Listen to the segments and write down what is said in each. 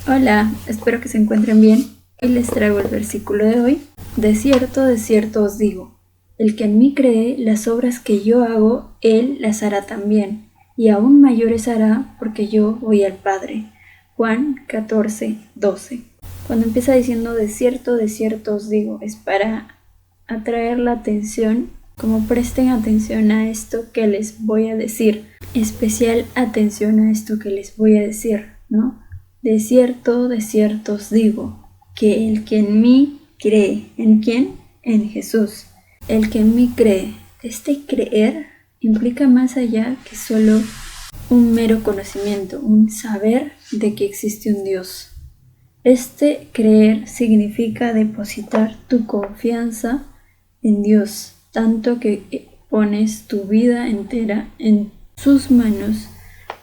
Hola, espero que se encuentren bien. Hoy les traigo el versículo de hoy. De cierto os digo, el que en mí cree, las obras que yo hago, él las hará también, y aún mayores hará, porque yo voy al Padre. Juan 14:12. Cuando empieza diciendo de cierto os digo, es para atraer la atención, como presten atención a esto que les voy a decir. Especial atención a esto que les voy a decir, ¿no? De cierto os digo, que el que en mí cree, ¿en quién? En Jesús. El que en mí cree. Este creer implica más allá que solo un mero conocimiento, un saber de que existe un Dios. Este creer significa depositar tu confianza en Dios, tanto que pones tu vida entera en sus manos,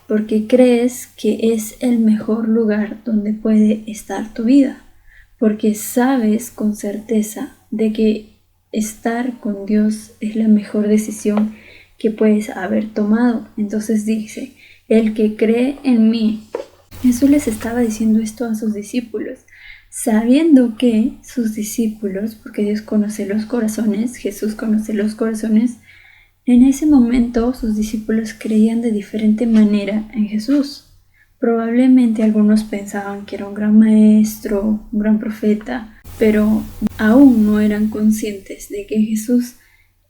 porque crees que es el mejor lugar donde puede estar tu vida, porque sabes con certeza de que estar con Dios es la mejor decisión que puedes haber tomado. Entonces dice, el que cree en mí. Jesús les estaba diciendo esto a sus discípulos, sabiendo que sus discípulos, porque Dios conoce los corazones, Jesús conoce los corazones, en ese momento sus discípulos creían de diferente manera en Jesús. Probablemente algunos pensaban que era un gran maestro, un gran profeta, pero aún no eran conscientes de que Jesús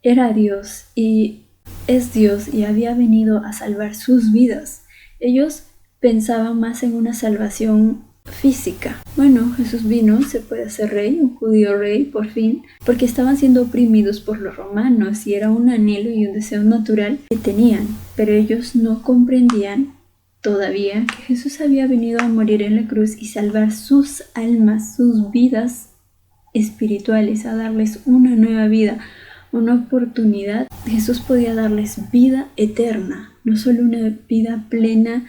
era Dios y es Dios y había venido a salvar sus vidas. Ellos pensaban más en una salvación física. Bueno, Jesús vino, se puede hacer rey, un judío rey por fin, porque estaban siendo oprimidos por los romanos y era un anhelo y un deseo natural que tenían, pero ellos no comprendían todavía que Jesús había venido a morir en la cruz y salvar sus almas, sus vidas espirituales, a darles una nueva vida, una oportunidad. Jesús podía darles vida eterna, no solo una vida plena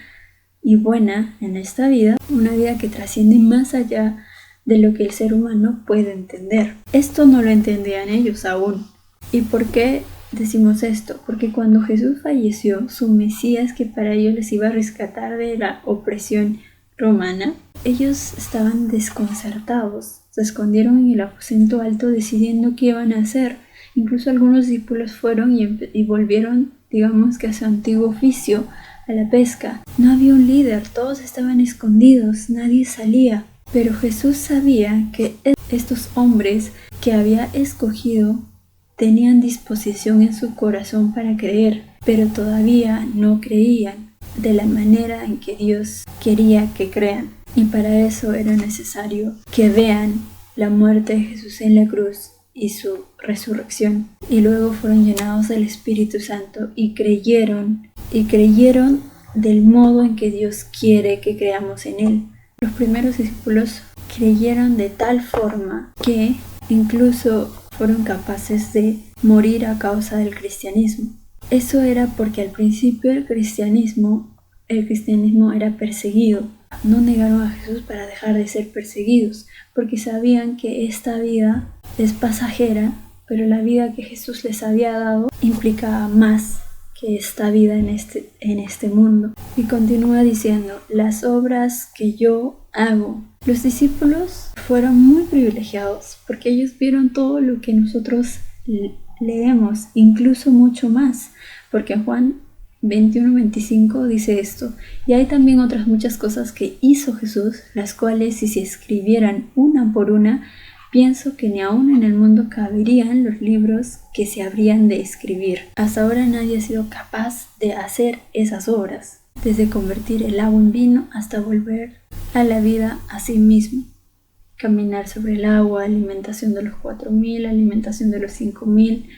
y buena en esta vida, una vida que trasciende más allá de lo que el ser humano puede entender. Esto no lo entendían ellos aún. ¿Y por qué decimos esto? Porque cuando Jesús falleció, su Mesías, que para ellos les iba a rescatar de la opresión romana, ellos estaban desconcertados, se escondieron en el aposento alto decidiendo qué iban a hacer. Incluso algunos discípulos fueron y volvieron, digamos que a su antiguo oficio, a la pesca. No había un líder, todos estaban escondidos, nadie salía. Pero Jesús sabía que estos hombres que había escogido tenían disposición en su corazón para creer, pero todavía no creían de la manera en que Dios quería que crean. Y para eso era necesario que vean la muerte de Jesús en la cruz y su resurrección. Y luego fueron llenados del Espíritu Santo y creyeron del modo en que Dios quiere que creamos en Él. Los primeros discípulos creyeron de tal forma que incluso fueron capaces de morir a causa del cristianismo. Eso era porque al principio el cristianismo era perseguido. No negaron a Jesús para dejar de ser perseguidos, porque sabían que esta vida es pasajera, pero la vida que Jesús les había dado implicaba más que esta vida en este mundo. Y continúa diciendo, las obras que yo hago. Los discípulos fueron muy privilegiados porque ellos vieron todo lo que nosotros leemos, incluso mucho más, porque Juan 21-25 dice esto, y hay también otras muchas cosas que hizo Jesús, las cuales si se escribieran una por una, pienso que ni aún en el mundo caberían los libros que se habrían de escribir. Hasta ahora nadie ha sido capaz de hacer esas obras, desde convertir el agua en vino hasta volver a la vida a sí mismo. Caminar sobre el agua, alimentación de los 4,000, alimentación de los 5,000,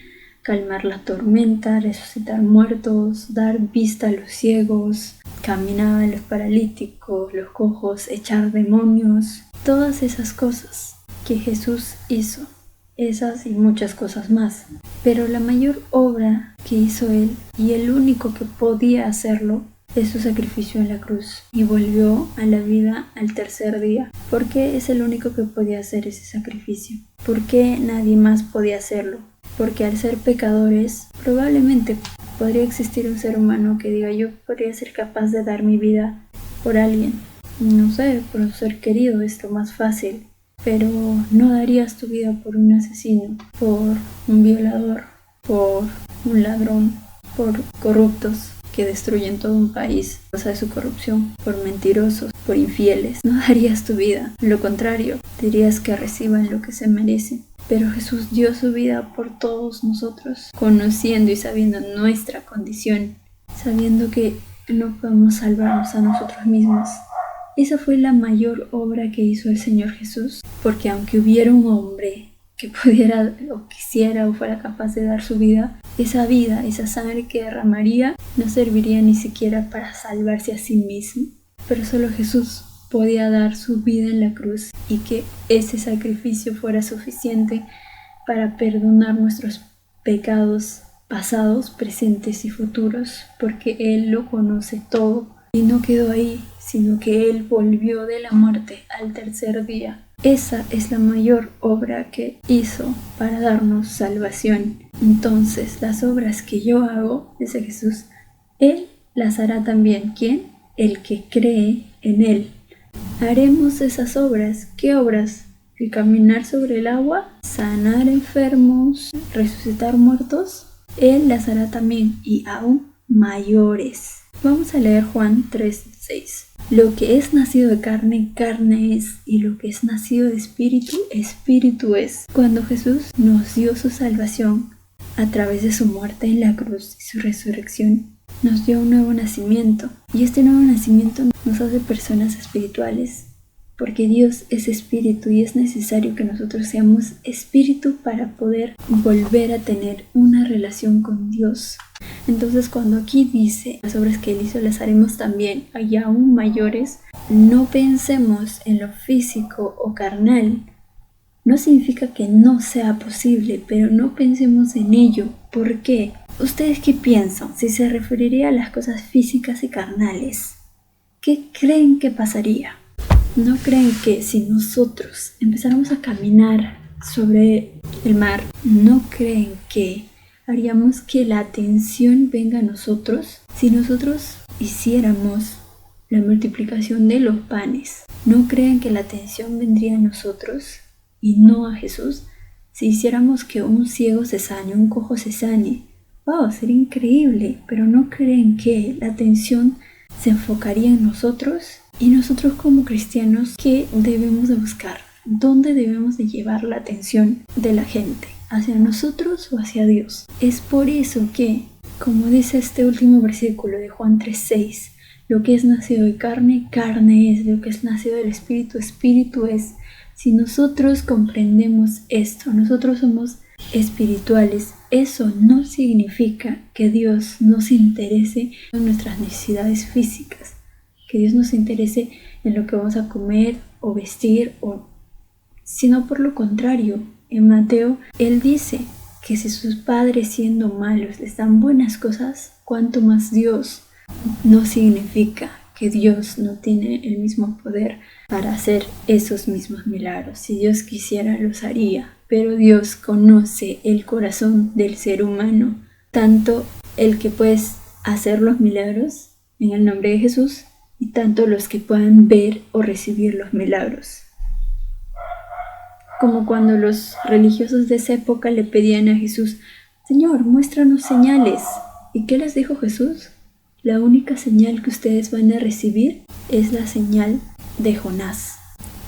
calmar la tormenta, resucitar muertos, dar vista a los ciegos, caminaban los paralíticos, los cojos, echar demonios, todas esas cosas que Jesús hizo, esas y muchas cosas más. Pero la mayor obra que hizo Él, y el único que podía hacerlo, es su sacrificio en la cruz, y volvió a la vida al tercer día. ¿Por qué es el único que podía hacer ese sacrificio? ¿Por qué nadie más podía hacerlo? Porque al ser pecadores, probablemente podría existir un ser humano que diga, yo podría ser capaz de dar mi vida por alguien, no sé, por un ser querido es lo más fácil, pero no darías tu vida por un asesino, por un violador, por un ladrón, por corruptos que destruyen todo un país a causa de su corrupción, por mentirosos, por infieles. No darías tu vida, lo contrario, dirías que reciban lo que se merecen. Pero Jesús dio su vida por todos nosotros, conociendo y sabiendo nuestra condición, sabiendo que no podemos salvarnos a nosotros mismos. Esa fue la mayor obra que hizo el Señor Jesús, porque aunque hubiera un hombre que pudiera o quisiera o fuera capaz de dar su vida, esa sangre que derramaría, no serviría ni siquiera para salvarse a sí mismo. Pero solo Jesús podía dar su vida en la cruz y que ese sacrificio fuera suficiente para perdonar nuestros pecados pasados, presentes y futuros, porque Él lo conoce todo. Y no quedó ahí, sino que Él volvió de la muerte al tercer día. Esa es la mayor obra que hizo para darnos salvación. Entonces, las obras que yo hago, dice Jesús, Él las hará también. ¿Quién? El que cree en Él. Haremos esas obras. ¿Qué obras? El caminar sobre el agua, sanar enfermos, resucitar muertos. Él las hará también y aún mayores. Vamos a leer Juan 3:6. Lo que es nacido de carne, carne es, y lo que es nacido de espíritu, espíritu es. Cuando Jesús nos dio su salvación a través de su muerte en la cruz y su resurrección, nos dio un nuevo nacimiento. Y este nuevo nacimiento nos hace personas espirituales, porque Dios es espíritu y es necesario que nosotros seamos espíritu para poder volver a tener una relación con Dios. Entonces, cuando aquí dice las obras que Él hizo las haremos también y aún mayores, no pensemos en lo físico o carnal. No significa que no sea posible, pero no pensemos en ello. ¿Por qué? ¿Ustedes qué piensan? Si se referiría a las cosas físicas y carnales, ¿qué creen que pasaría? ¿No creen que si nosotros empezáramos a caminar sobre el mar, no creen que haríamos que la atención venga a nosotros? Si nosotros hiciéramos la multiplicación de los panes, ¿no creen que la atención vendría a nosotros y no a Jesús? Si hiciéramos que un ciego se sane, un cojo se sane, ¡wow! Sería increíble. Pero ¿no creen que la atención se enfocaría en nosotros? Y nosotros como cristianos, ¿qué debemos de buscar? ¿Dónde debemos de llevar la atención de la gente? ¿Hacia nosotros o hacia Dios? Es por eso que, como dice este último versículo de Juan 3:6, lo que es nacido de carne, carne es, lo que es nacido del espíritu, espíritu es. Si nosotros comprendemos esto, nosotros somos espirituales, eso no significa que Dios no se interese en nuestras necesidades físicas, que Dios nos interese en lo que vamos a comer o vestir, sino por lo contrario. En Mateo, Él dice que si sus padres siendo malos les dan buenas cosas, ¿cuánto más Dios? No significa que Dios no tiene el mismo poder para hacer esos mismos milagros. Si Dios quisiera, los haría, pero Dios conoce el corazón del ser humano, tanto el que puede hacer los milagros en el nombre de Jesús, y tanto los que puedan ver o recibir los milagros. Como cuando los religiosos de esa época le pedían a Jesús, Señor, muéstranos señales. ¿Y qué les dijo Jesús? La única señal que ustedes van a recibir es la señal de Jonás,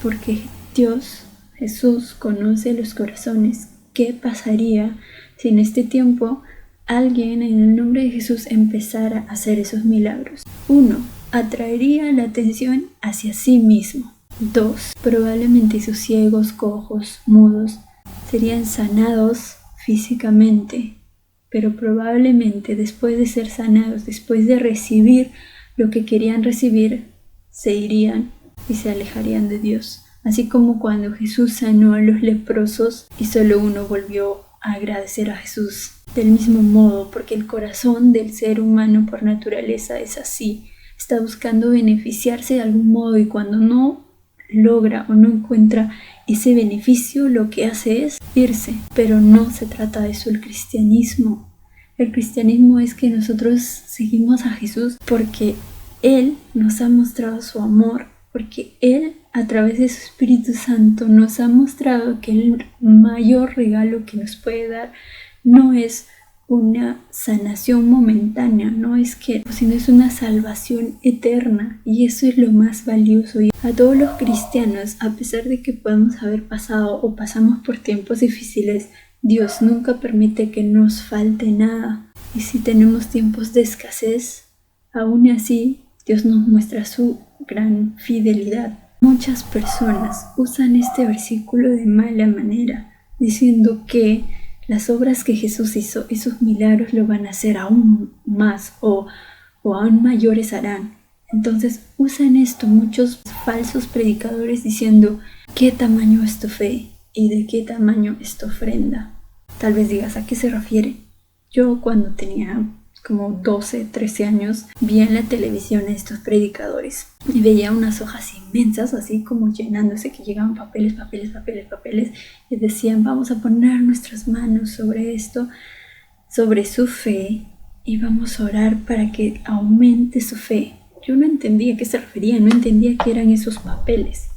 porque Dios, Jesús, conoce los corazones. ¿Qué pasaría si en este tiempo alguien en el nombre de Jesús empezara a hacer esos milagros? 1. Atraería la atención hacia sí mismo. 2. Probablemente esos ciegos, cojos, mudos serían sanados físicamente, pero probablemente después de ser sanados, después de recibir lo que querían recibir, se irían y se alejarían de Dios. Así como cuando Jesús sanó a los leprosos y solo uno volvió a agradecer a Jesús. Del mismo modo, porque el corazón del ser humano por naturaleza es así. Está buscando beneficiarse de algún modo y cuando no logra o no encuentra ese beneficio, lo que hace es irse. Pero no se trata de eso el cristianismo. El cristianismo es que nosotros seguimos a Jesús porque Él nos ha mostrado su amor, porque Él, a través de su Espíritu Santo, nos ha mostrado que el mayor regalo que nos puede dar no es una sanación momentánea, sino es una salvación eterna, y eso es lo más valioso. Y a todos los cristianos, a pesar de que podamos haber pasado o pasamos por tiempos difíciles, Dios nunca permite que nos falte nada. Y si tenemos tiempos de escasez, aún así Dios nos muestra su gran fidelidad. Muchas personas usan este versículo de mala manera, diciendo que las obras que Jesús hizo, esos milagros lo van a hacer aún más o aún mayores harán. Entonces usan esto muchos falsos predicadores diciendo ¿qué tamaño es tu fe? ¿Y de qué tamaño es tu ofrenda? Tal vez digas, ¿a qué se refiere? Yo cuando tenía como 12, 13 años, vi en la televisión a estos predicadores y veía unas hojas inmensas, así como llenándose, que llegaban papeles, y decían, vamos a poner nuestras manos sobre esto, sobre su fe, y vamos a orar para que aumente su fe. Yo no entendía a qué se refería, no entendía qué eran esos papeles.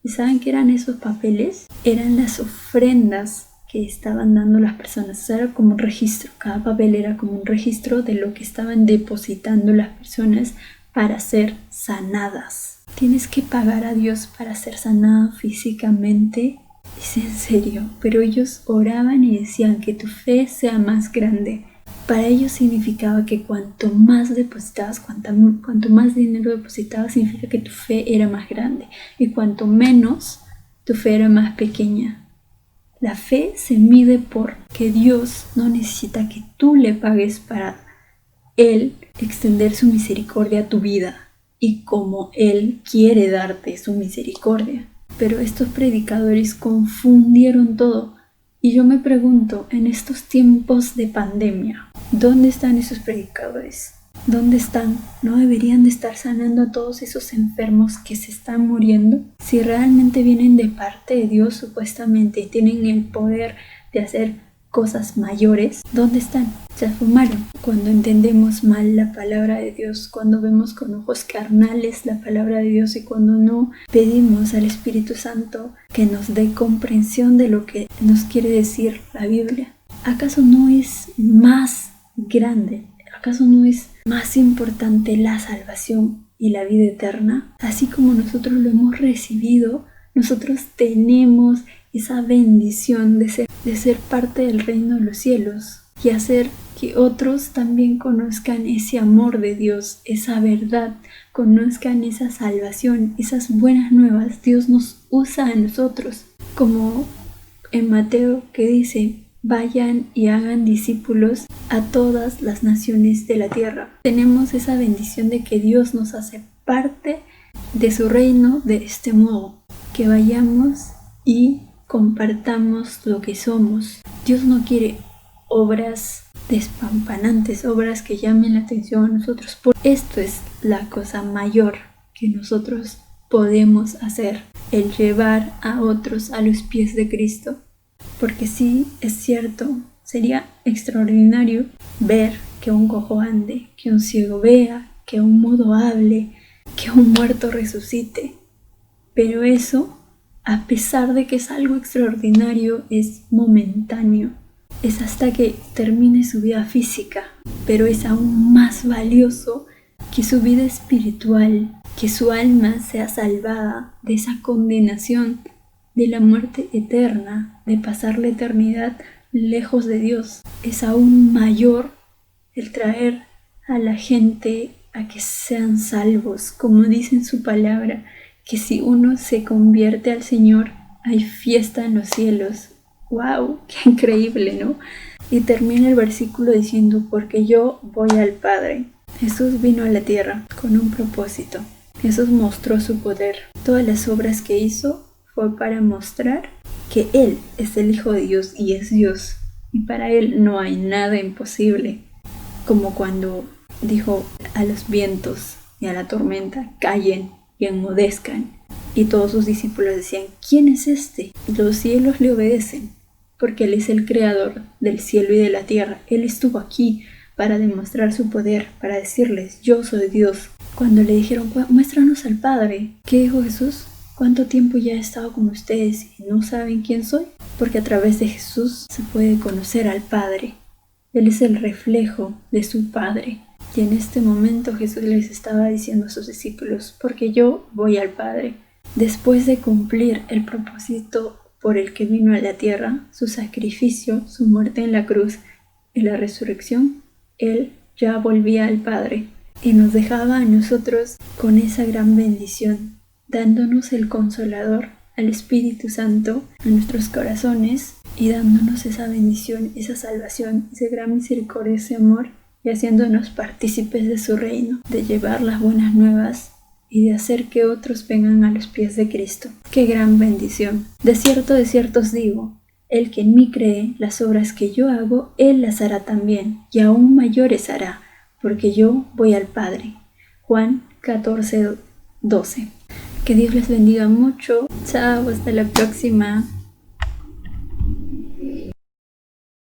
¿Y saben qué eran esos papeles? Eran las ofrendas que estaban dando las personas. O sea, era como un registro. Cada papel era como un registro de lo que estaban depositando las personas para ser sanadas. ¿Tienes que pagar a Dios para ser sanado físicamente? Es en serio. Pero ellos oraban y decían que tu fe sea más grande. Para ellos significaba que cuanto más depositabas, cuanto más dinero depositabas, significa que tu fe era más grande. Y cuanto menos, tu fe era más pequeña. La fe se mide por que Dios no necesita que tú le pagues para Él extender su misericordia a tu vida y como Él quiere darte su misericordia. Pero estos predicadores confundieron todo. Y yo me pregunto, en estos tiempos de pandemia, ¿dónde están esos predicadores? ¿Dónde están? ¿No deberían de estar sanando a todos esos enfermos que se están muriendo? Si realmente vienen de parte de Dios, supuestamente, y tienen el poder de hacer cosas mayores, ¿dónde están? Se fumaron. Cuando entendemos mal la palabra de Dios, cuando vemos con ojos carnales la palabra de Dios y cuando no pedimos al Espíritu Santo que nos dé comprensión de lo que nos quiere decir la Biblia, ¿acaso no es más grande? ¿Acaso no es más importante la salvación y la vida eterna? Así como nosotros lo hemos recibido, nosotros tenemos esa bendición de ser parte del reino de los cielos y hacer que otros también conozcan ese amor de Dios, esa verdad, conozcan esa salvación, esas buenas nuevas. Dios nos usa a nosotros, como en Mateo que dice, vayan y hagan discípulos a todas las naciones de la tierra. Tenemos esa bendición de que Dios nos hace parte de su reino de este modo, que vayamos y compartamos lo que somos. Dios no quiere obras despampanantes, obras que llamen la atención a nosotros. Por esto es la cosa mayor que nosotros podemos hacer, el llevar a otros a los pies de Cristo. Porque sí, es cierto, sería extraordinario ver que un cojo ande, que un ciego vea, que un mudo hable, que un muerto resucite. Pero eso, a pesar de que es algo extraordinario, es momentáneo. Es hasta que termine su vida física, pero es aún más valioso que su vida espiritual, que su alma sea salvada de esa condenación, de la muerte eterna, de pasar la eternidad lejos de Dios. Es aún mayor el traer a la gente a que sean salvos, como dice en su palabra, que si uno se convierte al Señor, hay fiesta en los cielos. ¡Wow! ¡Qué increíble!, ¿no? Y termina el versículo diciendo, porque yo voy al Padre. Jesús vino a la tierra con un propósito. Jesús mostró su poder. Todas las obras que hizo fue para mostrar que Él es el Hijo de Dios y es Dios. Y para Él no hay nada imposible. Como cuando dijo a los vientos y a la tormenta, callen y enmudezcan. Y todos sus discípulos decían, ¿quién es este? Los cielos le obedecen, porque Él es el creador del cielo y de la tierra. Él estuvo aquí para demostrar su poder, para decirles, yo soy Dios. Cuando le dijeron, muéstranos al Padre, ¿qué dijo Jesús? ¿Cuánto tiempo ya he estado con ustedes y no saben quién soy? Porque a través de Jesús se puede conocer al Padre. Él es el reflejo de su Padre. Y en este momento Jesús les estaba diciendo a sus discípulos, porque yo voy al Padre. Después de cumplir el propósito por el que vino a la tierra, su sacrificio, su muerte en la cruz y la resurrección, Él ya volvía al Padre y nos dejaba a nosotros con esa gran bendición, dándonos el Consolador, al Espíritu Santo, a nuestros corazones y dándonos esa bendición, esa salvación, esa gran misericordia, ese amor y haciéndonos partícipes de su reino, de llevar las buenas nuevas y de hacer que otros vengan a los pies de Cristo. ¡Qué gran bendición! De cierto os digo, el que en mí cree, las obras que yo hago, él las hará también, y aún mayores hará, porque yo voy al Padre. Juan 14:12. Que Dios les bendiga mucho. Chao, hasta la próxima.